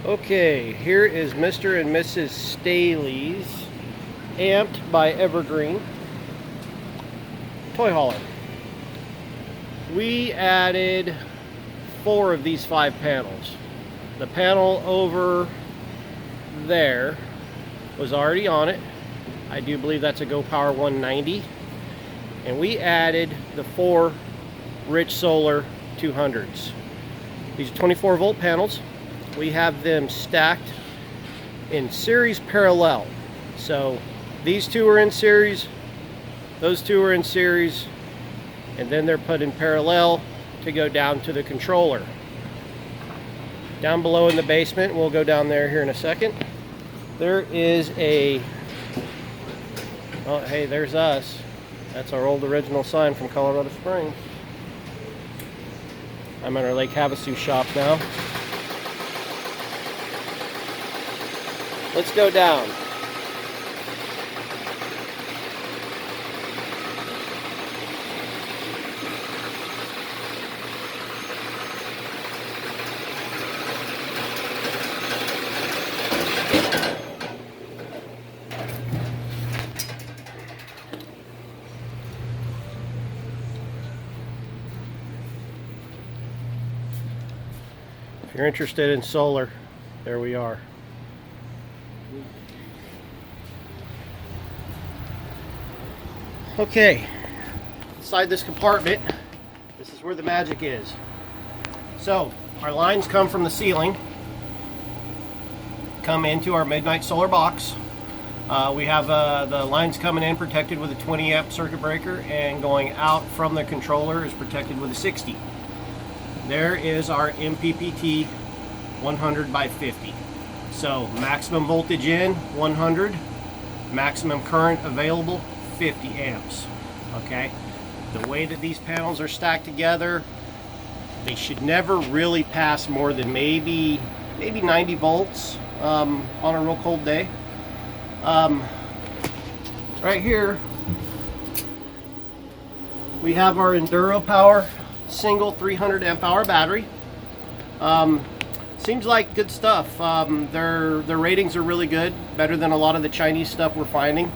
Okay, here is Mr. and Mrs. Staley's Amped by Evergreen toy hauler. We added 4 of these 5 panels. The panel over there was already on it. I do believe that's a Go Power 190. And we added the 4 Rich Solar 200s. These are 24 volt panels. We have them stacked in series parallel. So these 2 are in series, those 2 are in series, and then they're put in parallel to go down to the controller. Down below in the basement, we'll go down there here in a second. There is a, oh hey, there's us. That's our old original sign from Colorado Springs. I'm at our Lake Havasu shop now. Let's go down. If you're interested in solar, there we are. Okay, inside this compartment, this is where the magic is. So, our lines come from the ceiling, come into our Midnight Solar box. We have the lines coming in protected with a 20 amp circuit breaker, and going out from the controller is protected with a 60. There is our MPPT 100 by 50. So, maximum voltage in, 100. Maximum current available, 50 amps. Okay, the way that these panels are stacked together, they should never really pass more than maybe 90 volts on a real cold day. Right here we have our Enduro Power single 300 amp hour battery. Seems like good stuff. Their ratings are really good, better than a lot of the Chinese stuff we're finding.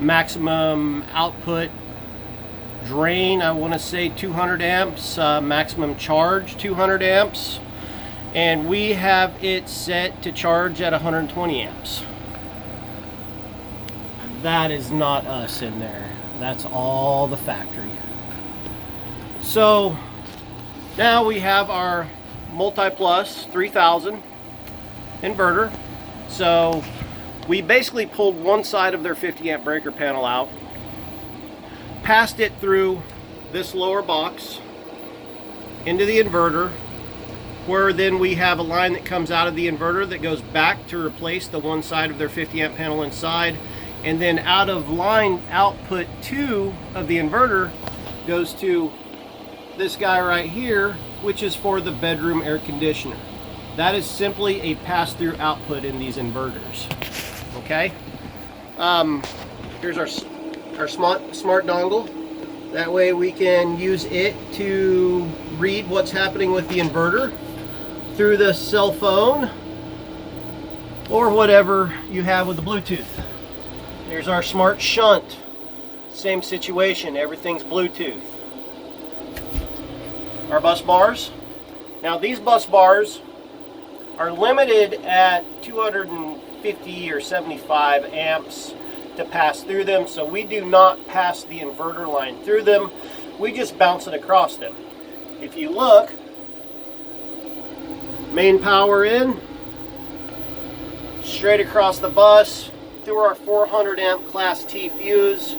Maximum output drain, I want to say 200 amps. Maximum charge 200 amps, and we have it set to charge at 120 amps. That is not us in there. That's all the factory. So now we have our MultiPlus 3000 inverter. So we basically pulled one side of their 50 amp breaker panel out, passed it through this lower box into the inverter, where then we have a line that comes out of the inverter that goes back to replace the one side of their 50 amp panel inside, and then out of line output 2 of the inverter goes to this guy right here, which is for the bedroom air conditioner. That is simply a pass-through output in these inverters. Okay, here's our smart dongle. That way we can use it to read what's happening with the inverter through the cell phone or whatever you have with the Bluetooth. Here's our smart shunt. Same situation, everything's Bluetooth. Our bus bars. Now these bus bars are limited at 250 or 75 amps to pass through them, so we do not pass the inverter line through them, we just bounce it across them. If you look, main power in, straight across the bus through our 400 amp class T fuse,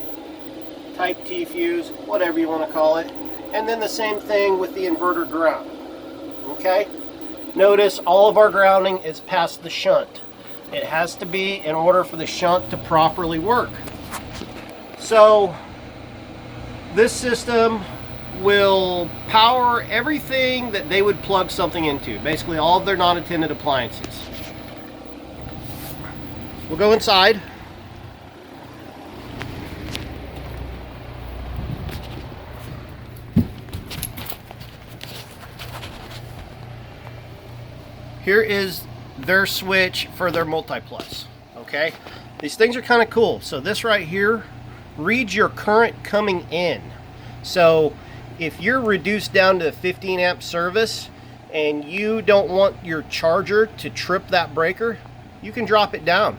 type T fuse, whatever you want to call it, and then the same thing with the inverter ground. Okay, notice all of our grounding is past the shunt. It has to be in order for the shunt to properly work. So this system will power everything that they would plug something into, basically all of their non-attended appliances. We'll go inside. here is their switch for their MultiPlus. Okay, these things are kind of cool. So this right here reads your current coming in. So if you're reduced down to 15 amp service and you don't want your charger to trip that breaker, you can drop it down.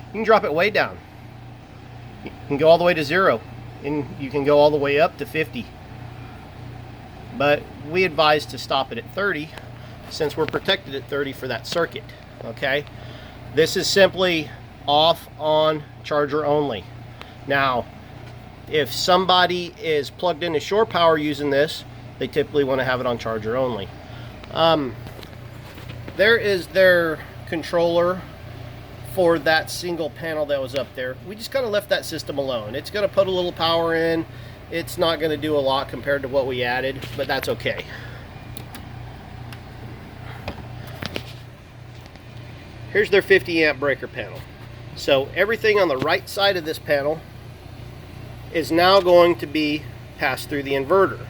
You can drop it way down. You can go all the way to 0, and you can go all the way up to 50. But we advise to stop it at 30, since we're protected at 30 for that circuit. Okay, this is simply off, on, charger only. Now, if somebody is plugged into shore power using this, they typically want to have it on charger only. There is their controller for that single panel that was up there. We just kind of left that system alone. It's going to put a little power in. It's not going to do a lot compared to what we added, but that's okay. Here's their 50 amp breaker panel. So everything on the right side of this panel is now going to be passed through the inverter.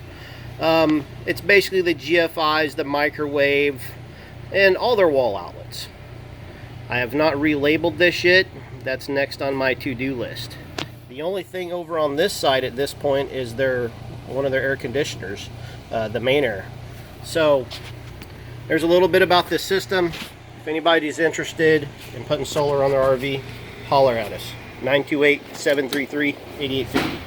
It's basically the GFIs, the microwave, and all their wall outlets. I have not relabeled this yet. That's next on my to-do list. The only thing over on this side at this point is one of their air conditioners, the main air. So there's a little bit about this system. If anybody's interested in putting solar on their RV, holler at us. 928-733-8850.